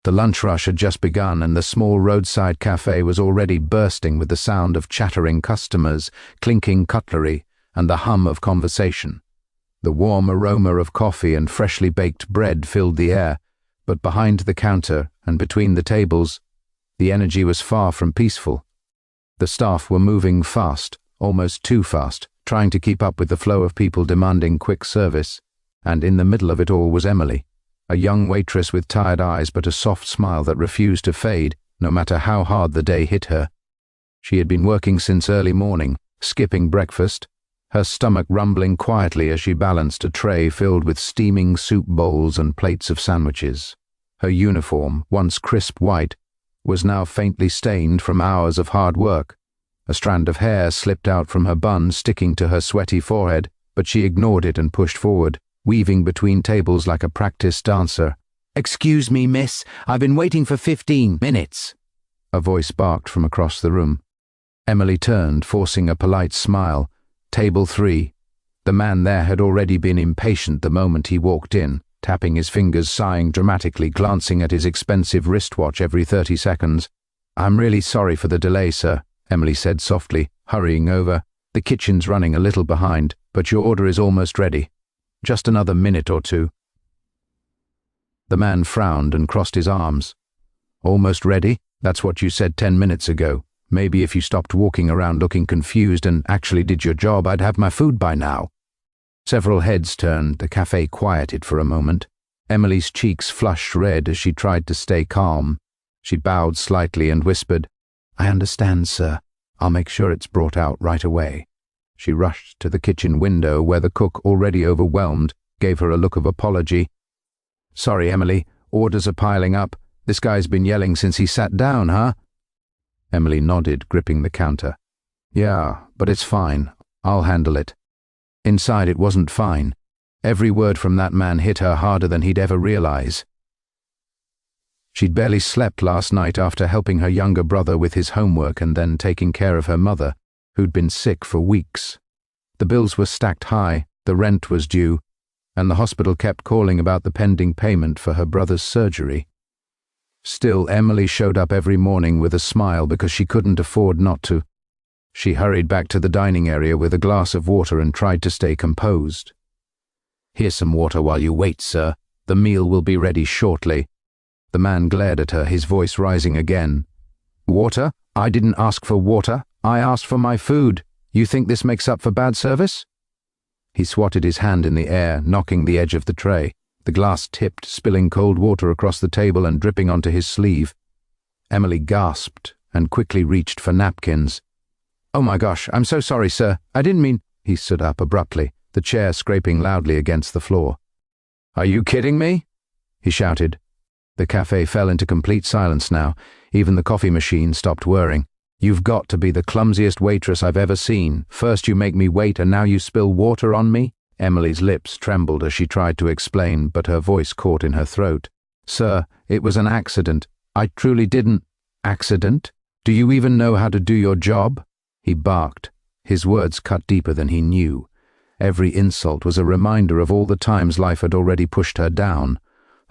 The lunch rush had just begun, and the small roadside cafe was already bursting with the sound of chattering customers, clinking cutlery, and the hum of conversation. The warm aroma of coffee and freshly baked bread filled the air, but behind the counter and between the tables, the energy was far from peaceful. The staff were moving fast, almost too fast, trying to keep up with the flow of people demanding quick service, and in the middle of it all was Emily, a young waitress with tired eyes but a soft smile that refused to fade, no matter how hard the day hit her. She had been working since early morning, skipping breakfast, her stomach rumbling quietly as she balanced a tray filled with steaming soup bowls and plates of sandwiches. Her uniform, once crisp white, was now faintly stained from hours of hard work. A strand of hair slipped out from her bun, sticking to her sweaty forehead, but she ignored it and pushed forward, weaving between tables like a practiced dancer. "Excuse me, miss, I've been waiting for 15 minutes. A voice barked from across the room. Emily turned, forcing a polite smile. Table 3. The man there had already been impatient the moment he walked in, tapping his fingers, sighing dramatically, glancing at his expensive wristwatch every 30 seconds. "I'm really sorry for the delay, sir," Emily said softly, hurrying over. "The kitchen's running a little behind, but your order is almost ready. Just another minute or two." The man frowned and crossed his arms. "Almost ready? That's what you said 10 minutes ago. Maybe if you stopped walking around looking confused and actually did your job, I'd have my food by now." Several heads turned, the cafe quieted for a moment. Emily's cheeks flushed red as she tried to stay calm. She bowed slightly and whispered, "I understand, sir. I'll make sure it's brought out right away." She rushed to the kitchen window where the cook, already overwhelmed, gave her a look of apology. "Sorry, Emily, orders are piling up. This guy's been yelling since he sat down, huh?" Emily nodded, gripping the counter. "Yeah, but it's fine. I'll handle it." Inside it wasn't fine. Every word from that man hit her harder than he'd ever realize. She'd barely slept last night after helping her younger brother with his homework and then taking care of her mother, who'd been sick for weeks. The bills were stacked high, the rent was due, and the hospital kept calling about the pending payment for her brother's surgery. Still, Emily showed up every morning with a smile because she couldn't afford not to. She hurried back to the dining area with a glass of water and tried to stay composed. "Here's some water while you wait, sir. The meal will be ready shortly." The man glared at her, his voice rising again. "Water? I didn't ask for water. I asked for my food. You think this makes up for bad service?" He swatted his hand in the air, knocking the edge of the tray. The glass tipped, spilling cold water across the table and dripping onto his sleeve. Emily gasped and quickly reached for napkins. "Oh my gosh, I'm so sorry, sir. I didn't mean—" He stood up abruptly, the chair scraping loudly against the floor. "Are you kidding me?" he shouted. The cafe fell into complete silence now. Even the coffee machine stopped whirring. "You've got to be the clumsiest waitress I've ever seen. First you make me wait and now you spill water on me?" Emily's lips trembled as she tried to explain, but her voice caught in her throat. "Sir, it was an accident. I truly didn't—" "Accident? Do you even know how to do your job?" He barked. His words cut deeper than he knew. Every insult was a reminder of all the times life had already pushed her down.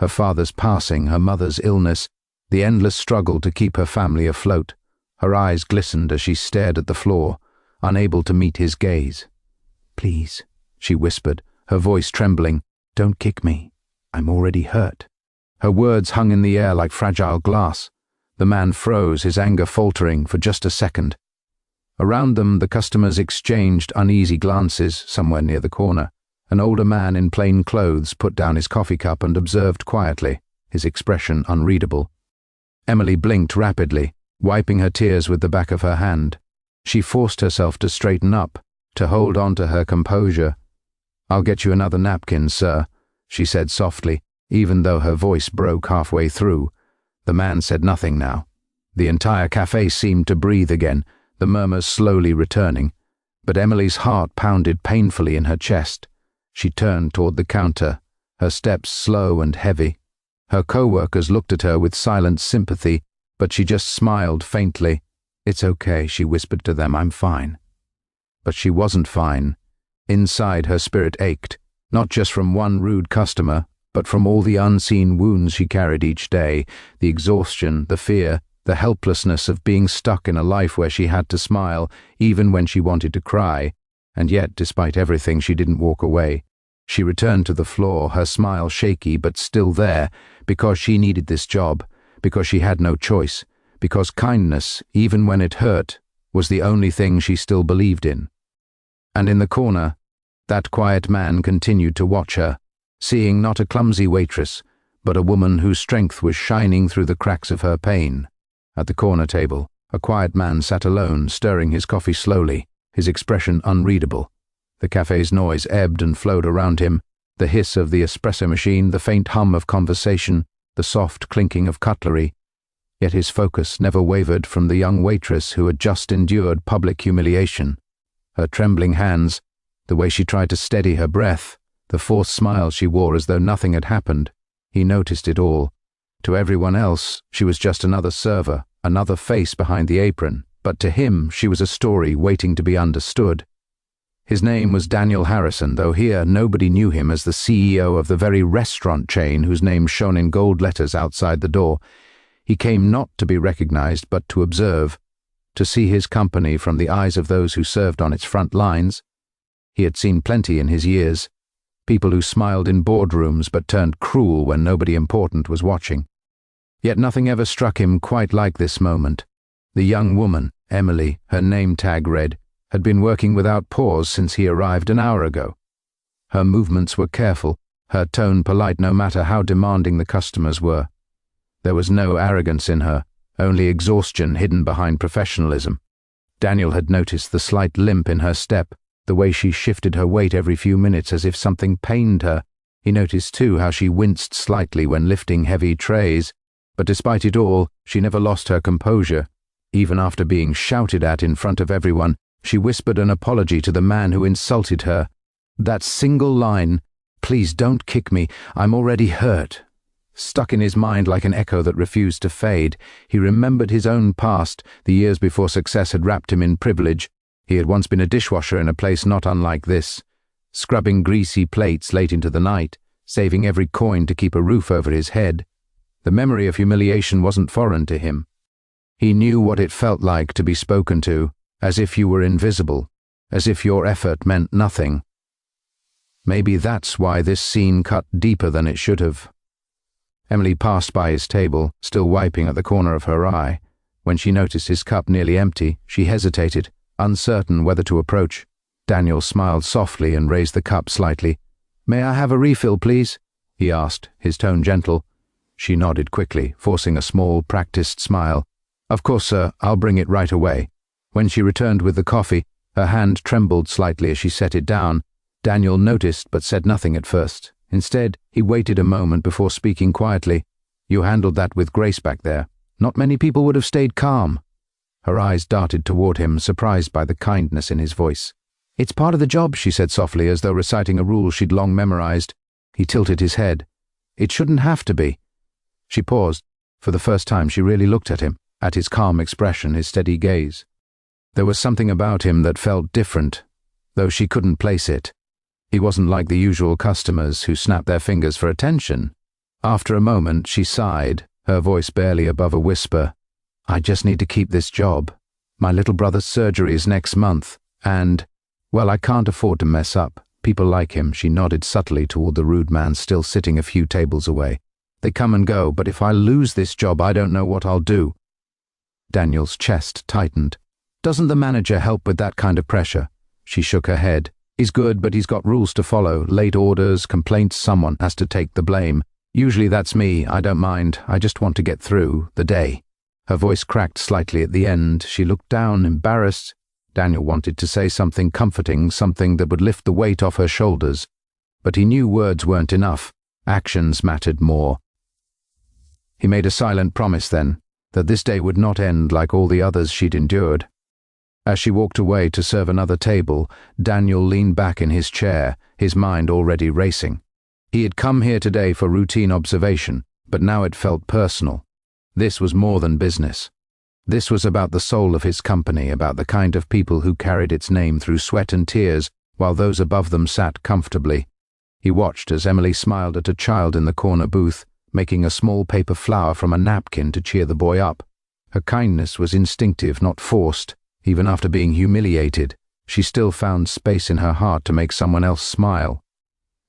Her father's passing, her mother's illness, the endless struggle to keep her family afloat. Her eyes glistened as she stared at the floor, unable to meet his gaze. "Please," she whispered, her voice trembling. "Don't kick me. I'm already hurt." Her words hung in the air like fragile glass. The man froze, his anger faltering for just a second. Around them, the customers exchanged uneasy glances somewhere near the corner. An older man in plain clothes put down his coffee cup and observed quietly, his expression unreadable. Emily blinked rapidly, wiping her tears with the back of her hand. She forced herself to straighten up, to hold on to her composure. "I'll get you another napkin, sir," she said softly, even though her voice broke halfway through. The man said nothing now. The entire cafe seemed to breathe again, the murmurs slowly returning. But Emily's heart pounded painfully in her chest. She turned toward the counter, her steps slow and heavy. Her co-workers looked at her with silent sympathy, but she just smiled faintly. "It's okay," she whispered to them, "I'm fine." But she wasn't fine. Inside, her spirit ached, not just from one rude customer, but from all the unseen wounds she carried each day, the exhaustion, the fear, the helplessness of being stuck in a life where she had to smile even when she wanted to cry, and yet, despite everything, she didn't walk away. She returned to the floor, her smile shaky but still there, because she needed this job, because she had no choice, because kindness, even when it hurt, was the only thing she still believed in. And in the corner, that quiet man continued to watch her, seeing not a clumsy waitress, but a woman whose strength was shining through the cracks of her pain. At the corner table, a quiet man sat alone, stirring his coffee slowly, his expression unreadable. The cafe's noise ebbed and flowed around him, the hiss of the espresso machine, the faint hum of conversation, the soft clinking of cutlery. Yet his focus never wavered from the young waitress who had just endured public humiliation. Her trembling hands, the way she tried to steady her breath, the forced smile she wore as though nothing had happened. He noticed it all. To everyone else, she was just another server, another face behind the apron, but to him she was a story waiting to be understood. His name was Daniel Harrison, though here nobody knew him as the CEO of the very restaurant chain whose name shone in gold letters outside the door. He came not to be recognized, but to observe, to see his company from the eyes of those who served on its front lines. He had seen plenty in his years, people who smiled in boardrooms but turned cruel when nobody important was watching. Yet nothing ever struck him quite like this moment. The young woman, Emily, her name tag read, had been working without pause since he arrived an hour ago. Her movements were careful, her tone polite no matter how demanding the customers were. There was no arrogance in her, only exhaustion hidden behind professionalism. Daniel had noticed the slight limp in her step, the way she shifted her weight every few minutes as if something pained her. He noticed too how she winced slightly when lifting heavy trays, but despite it all, she never lost her composure. Even after being shouted at in front of everyone, she whispered an apology to the man who insulted her. That single line, "Please don't kick me, I'm already hurt," stuck in his mind like an echo that refused to fade. He remembered his own past, the years before success had wrapped him in privilege. He had once been a dishwasher in a place not unlike this, scrubbing greasy plates late into the night, saving every coin to keep a roof over his head. The memory of humiliation wasn't foreign to him. He knew what it felt like to be spoken to, as if you were invisible, as if your effort meant nothing. Maybe that's why this scene cut deeper than it should have. Emily passed by his table, still wiping at the corner of her eye. When she noticed his cup nearly empty, she hesitated, uncertain whether to approach. Daniel smiled softly and raised the cup slightly. "May I have a refill, please?" he asked, his tone gentle. She nodded quickly, forcing a small, practiced smile. "Of course, sir, I'll bring it right away." When she returned with the coffee, her hand trembled slightly as she set it down. Daniel noticed but said nothing at first. Instead, he waited a moment before speaking quietly. "You handled that with grace back there. Not many people would have stayed calm." Her eyes darted toward him, surprised by the kindness in his voice. "It's part of the job," she said softly, as though reciting a rule she'd long memorized. He tilted his head. "It shouldn't have to be." She paused. For the first time she really looked at him, at his calm expression, his steady gaze. There was something about him that felt different, though she couldn't place it. He wasn't like the usual customers who snap their fingers for attention. After a moment, she sighed, her voice barely above a whisper. "I just need to keep this job. My little brother's surgery is next month, and, well, I can't afford to mess up. People like him." She nodded subtly toward the rude man still sitting a few tables away. "They come and go, but if I lose this job, I don't know what I'll do." Daniel's chest tightened. "Doesn't the manager help with that kind of pressure?" She shook her head. "He's good, but he's got rules to follow. Late orders, complaints, someone has to take the blame. Usually that's me. I don't mind. I just want to get through the day." Her voice cracked slightly at the end. She looked down, embarrassed. Daniel wanted to say something comforting, something that would lift the weight off her shoulders. But he knew words weren't enough. Actions mattered more. He made a silent promise then, that this day would not end like all the others she'd endured. As she walked away to serve another table, Daniel leaned back in his chair, his mind already racing. He had come here today for routine observation, but now it felt personal. This was more than business. This was about the soul of his company, about the kind of people who carried its name through sweat and tears while those above them sat comfortably. He watched as Emily smiled at a child in the corner booth, making a small paper flower from a napkin to cheer the boy up. Her kindness was instinctive, not forced. Even after being humiliated, she still found space in her heart to make someone else smile.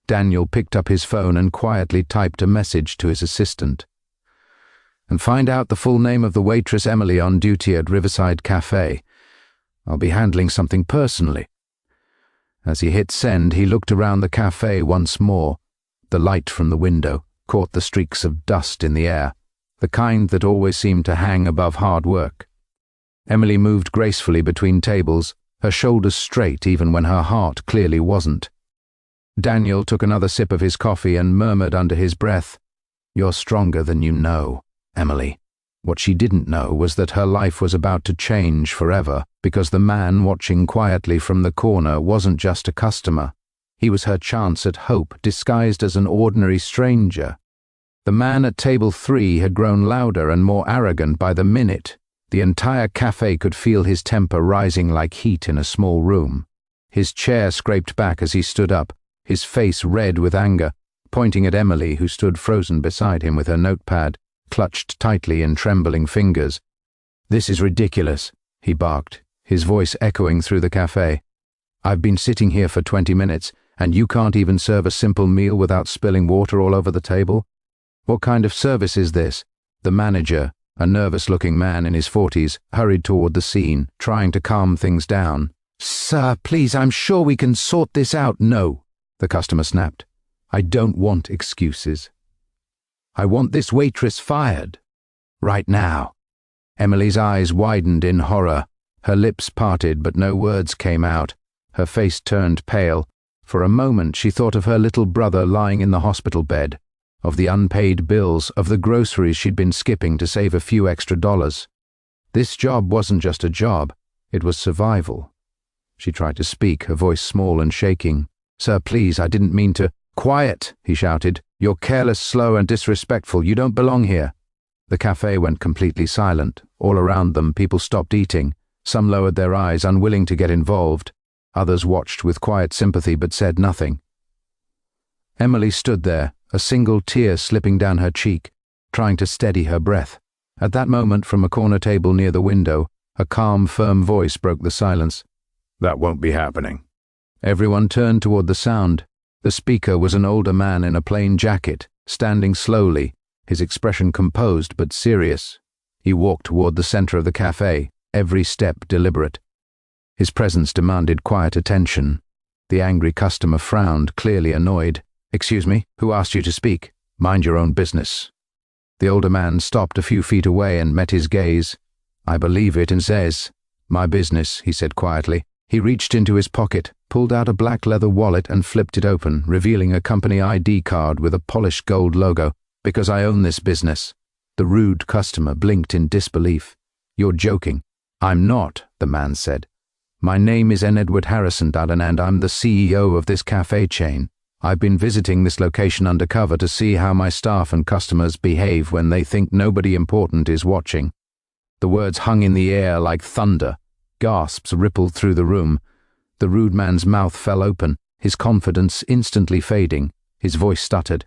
Daniel picked up his phone and quietly typed a message to his assistant. "And find out the full name of the waitress Emily on duty at Riverside Café. I'll be handling something personally." As he hit send, he looked around the cafe once more. The light from the window caught the streaks of dust in the air, the kind that always seemed to hang above hard work. Emily moved gracefully between tables, her shoulders straight even when her heart clearly wasn't. Daniel took another sip of his coffee and murmured under his breath, "You're stronger than you know, Emily." What she didn't know was that her life was about to change forever, because the man watching quietly from the corner wasn't just a customer. He was her chance at hope, disguised as an ordinary stranger. The man at table 3 had grown louder and more arrogant by the minute. The entire cafe could feel his temper rising like heat in a small room. His chair scraped back as he stood up, his face red with anger, pointing at Emily, who stood frozen beside him with her notepad clutched tightly in trembling fingers. "This is ridiculous," he barked, his voice echoing through the cafe. "I've been sitting here for 20 minutes, and you can't even serve a simple meal without spilling water all over the table? What kind of service is this?" The manager, a nervous-looking man in his 40s, hurried toward the scene, trying to calm things down. "Sir, please, I'm sure we can sort this out." "No," the customer snapped. "I don't want excuses. I want this waitress fired. Right now." Emily's eyes widened in horror. Her lips parted, but no words came out. Her face turned pale. For a moment she thought of her little brother lying in the hospital bed, of the unpaid bills, of the groceries she'd been skipping to save a few extra dollars. This job wasn't just a job, it was survival. She tried to speak, her voice small and shaking. "Sir, please, I didn't mean to—" "Quiet," he shouted. "You're careless, slow, and disrespectful. You don't belong here." The cafe went completely silent. All around them, people stopped eating. Some lowered their eyes, unwilling to get involved. Others watched with quiet sympathy but said nothing. Emily stood there, a single tear slipping down her cheek, trying to steady her breath. At that moment, from a corner table near the window, a calm, firm voice broke the silence. "That won't be happening." Everyone turned toward the sound. The speaker was an older man in a plain jacket, standing slowly, his expression composed but serious. He walked toward the center of the cafe, every step deliberate. His presence demanded quiet attention. The angry customer frowned, clearly annoyed. "Excuse me, who asked you to speak?" "Mind your own business." The older man stopped a few feet away and met his gaze. "I believe it and says, 'My business,'" he said quietly. He reached into his pocket, pulled out a black leather wallet and flipped it open, revealing a company ID card with a polished gold logo. "Because I own this business." The rude customer blinked in disbelief. "You're joking." "I'm not," the man said. "My name is Edward Harrison Dudden, and I'm the CEO of this cafe chain. I've been visiting this location undercover to see how my staff and customers behave when they think nobody important is watching." The words hung in the air like thunder. Gasps rippled through the room. The rude man's mouth fell open, his confidence instantly fading. His voice stuttered.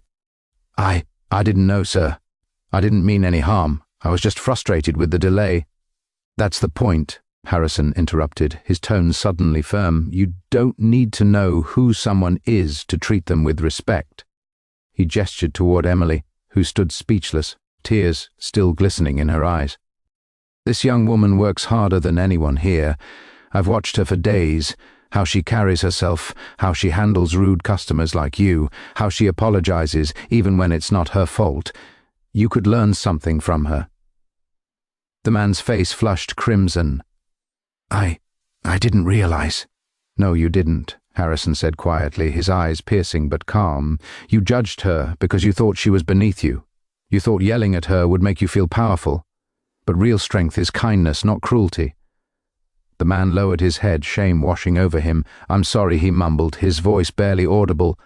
I didn't know, sir. I didn't mean any harm. I was just frustrated with the delay." "That's the point," Harrison interrupted, his tone suddenly firm. "You don't need to know who someone is to treat them with respect." He gestured toward Emily, who stood speechless, tears still glistening in her eyes. "This young woman works harder than anyone here. I've watched her for days, how she carries herself, how she handles rude customers like you, how she apologizes even when it's not her fault. You could learn something from her." The man's face flushed crimson. I didn't realize." "No, you didn't," Harrison said quietly, his eyes piercing but calm. "You judged her because you thought she was beneath you. You thought yelling at her would make you feel powerful. But real strength is kindness, not cruelty." The man lowered his head, shame washing over him. "I'm sorry," he mumbled, his voice barely audible.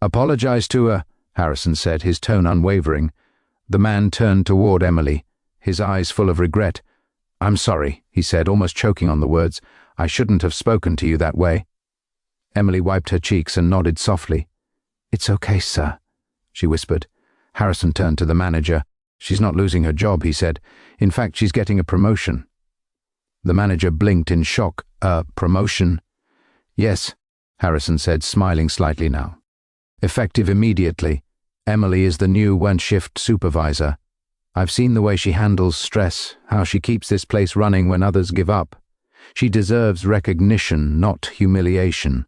"Apologize to her," Harrison said, his tone unwavering. The man turned toward Emily, his eyes full of regret. "I'm sorry," he said, almost choking on the words. "I shouldn't have spoken to you that way." Emily wiped her cheeks and nodded softly. "It's okay, sir," she whispered. Harrison turned to the manager. "She's not losing her job," he said. "In fact, she's getting a promotion." The manager blinked in shock. "A promotion?" "Yes," Harrison said, smiling slightly now. "Effective immediately. Emily is the new one-shift supervisor. I've seen the way she handles stress, how she keeps this place running when others give up. She deserves recognition, not humiliation."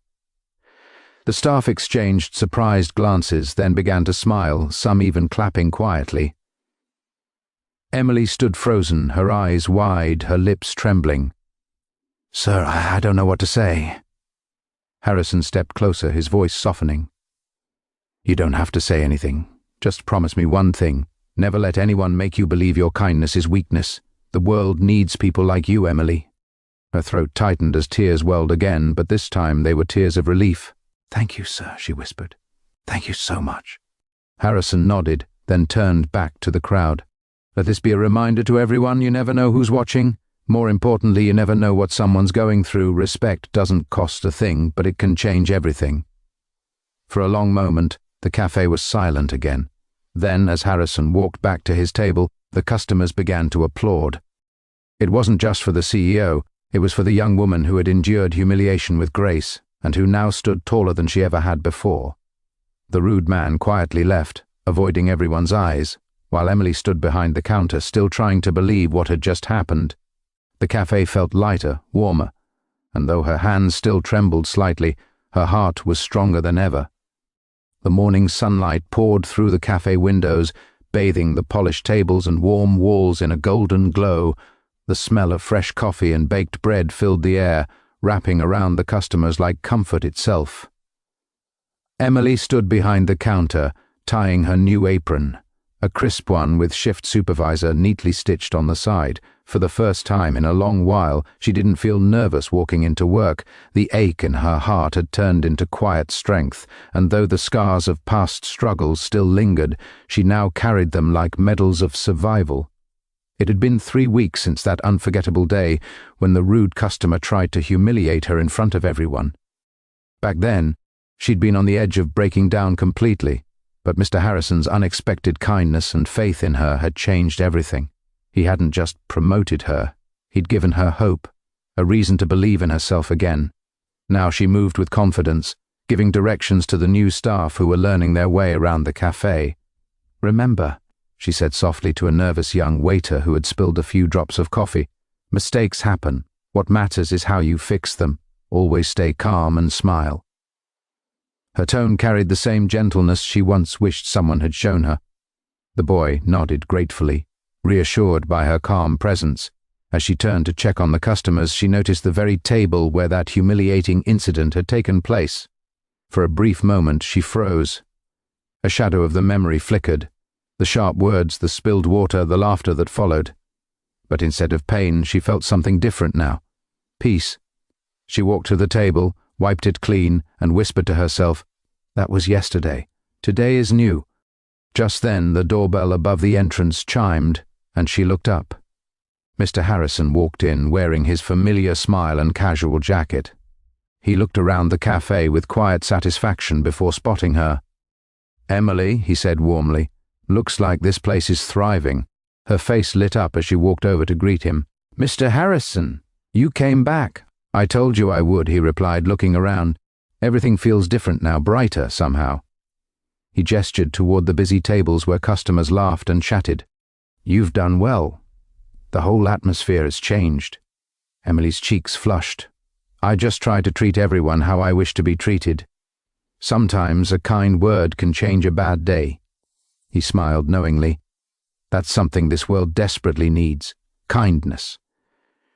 The staff exchanged surprised glances, then began to smile, some even clapping quietly. Emily stood frozen, her eyes wide, her lips trembling. "Sir, I don't know what to say." Harrison stepped closer, his voice softening. "You don't have to say anything. Just promise me one thing. Never let anyone make you believe your kindness is weakness. The world needs people like you, Emily." Her throat tightened as tears welled again, but this time they were tears of relief. "Thank you, sir," she whispered. "Thank you so much." Harrison nodded, then turned back to the crowd. "Let this be a reminder to everyone, you never know who's watching. More importantly, you never know what someone's going through. Respect doesn't cost a thing, but it can change everything." For a long moment, the cafe was silent again. Then, as Harrison walked back to his table, the customers began to applaud. It wasn't just for the CEO, it was for the young woman who had endured humiliation with grace, and who now stood taller than she ever had before. The rude man quietly left, avoiding everyone's eyes, while Emily stood behind the counter, still trying to believe what had just happened. The cafe felt lighter, warmer, and though her hands still trembled slightly, her heart was stronger than ever. The morning sunlight poured through the cafe windows, bathing the polished tables and warm walls in a golden glow. The smell of fresh coffee and baked bread filled the air, wrapping around the customers like comfort itself. Emily stood behind the counter, tying her new apron, a crisp one with shift supervisor neatly stitched on the side. For the first time in a long while, she didn't feel nervous walking into work. The ache in her heart had turned into quiet strength, and though the scars of past struggles still lingered, she now carried them like medals of survival. It had been 3 weeks since that unforgettable day when the rude customer tried to humiliate her in front of everyone. Back then, she'd been on the edge of breaking down completely, but Mr. Harrison's unexpected kindness and faith in her had changed everything. He hadn't just promoted her, he'd given her hope, a reason to believe in herself again. Now she moved with confidence, giving directions to the new staff who were learning their way around the cafe. "Remember," she said softly to a nervous young waiter who had spilled a few drops of coffee, "mistakes happen. What matters is how you fix them. Always stay calm and smile." Her tone carried the same gentleness she once wished someone had shown her. The boy nodded gratefully, reassured by her calm presence. As she turned to check on the customers, she noticed the very table where that humiliating incident had taken place. For a brief moment, she froze. A shadow of the memory flickered. The sharp words, the spilled water, the laughter that followed. But instead of pain, she felt something different now. Peace. She walked to the table, wiped it clean, and whispered to herself, "That was yesterday. Today is new." Just then, the doorbell above the entrance chimed, and she looked up. Mr. Harrison walked in, wearing his familiar smile and casual jacket. He looked around the cafe with quiet satisfaction before spotting her. "Emily," he said warmly, "looks like this place is thriving." Her face lit up as she walked over to greet him. "Mr. Harrison, you came back." "I told you I would," he replied, looking around. "Everything feels different now, brighter somehow." He gestured toward the busy tables where customers laughed and chatted. "You've done well. The whole atmosphere has changed." Emily's cheeks flushed. "I just try to treat everyone how I wish to be treated. Sometimes a kind word can change a bad day." He smiled knowingly. "That's something this world desperately needs. Kindness."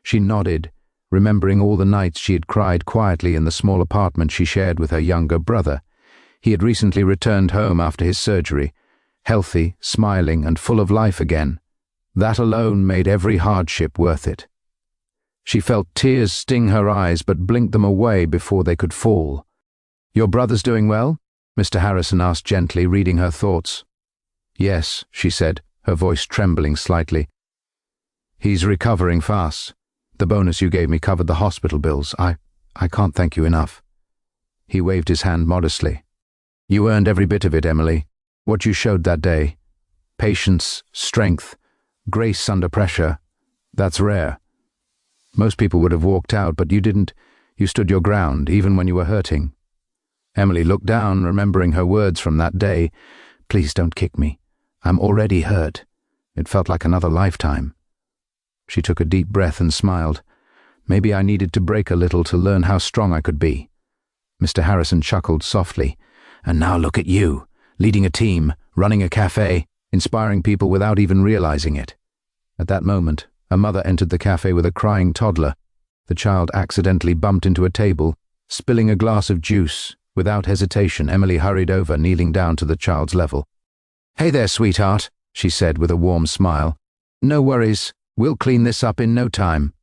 She nodded, remembering all the nights she had cried quietly in the small apartment she shared with her younger brother. He had recently returned home after his surgery, healthy, smiling, and full of life again. That alone made every hardship worth it. She felt tears sting her eyes but blinked them away before they could fall. "Your brother's doing well?" Mr. Harrison asked gently, reading her thoughts. "Yes," she said, her voice trembling slightly. "He's recovering fast. The bonus you gave me covered the hospital bills. I can't thank you enough." He waved his hand modestly. You earned every bit of it, Emily. What you showed that day. Patience, strength, grace under pressure. That's rare. Most people would have walked out, but you didn't. You stood your ground, even when you were hurting. Emily looked down, remembering her words from that day. Please don't kick me. I'm already hurt. It felt like another lifetime. She took a deep breath and smiled. Maybe I needed to break a little to learn how strong I could be. Mr. Harrison chuckled softly. And now look at you, leading a team, running a cafe, inspiring people without even realizing it. At that moment, a mother entered the cafe with a crying toddler. The child accidentally bumped into a table, spilling a glass of juice. Without hesitation, Emily hurried over, kneeling down to the child's level. Hey there, sweetheart, she said with a warm smile. No worries, we'll clean this up in no time.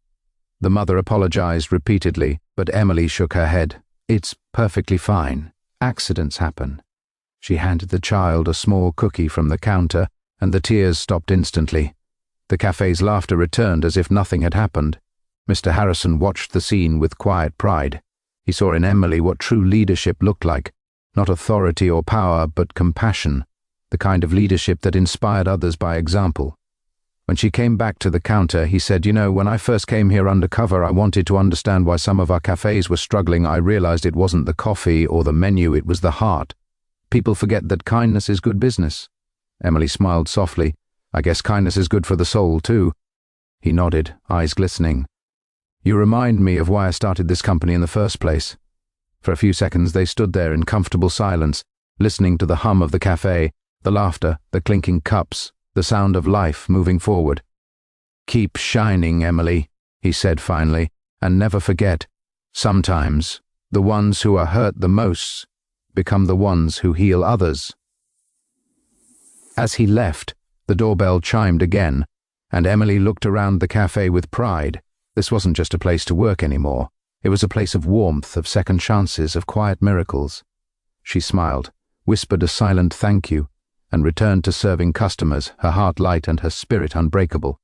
The mother apologized repeatedly, but Emily shook her head. It's perfectly fine. Accidents happen. She handed the child a small cookie from the counter, and the tears stopped instantly. The cafe's laughter returned as if nothing had happened. Mr. Harrison watched the scene with quiet pride. He saw in Emily what true leadership looked like, not authority or power, but compassion, the kind of leadership that inspired others by example. When she came back to the counter, he said, when I first came here undercover, I wanted to understand why some of our cafes were struggling. I realized it wasn't the coffee or the menu, it was the heart. People forget that kindness is good business. Emily smiled softly. I guess kindness is good for the soul, too. He nodded, eyes glistening. You remind me of why I started this company in the first place. For a few seconds they stood there in comfortable silence, listening to the hum of the cafe, the laughter, the clinking cups, the sound of life moving forward. Keep shining, Emily, he said finally, and never forget, sometimes the ones who are hurt the most become the ones who heal others. As he left, the doorbell chimed again, and Emily looked around the cafe with pride. This wasn't just a place to work anymore. It was a place of warmth, of second chances, of quiet miracles. She smiled, whispered a silent thank you, and returned to serving customers, her heart light and her spirit unbreakable.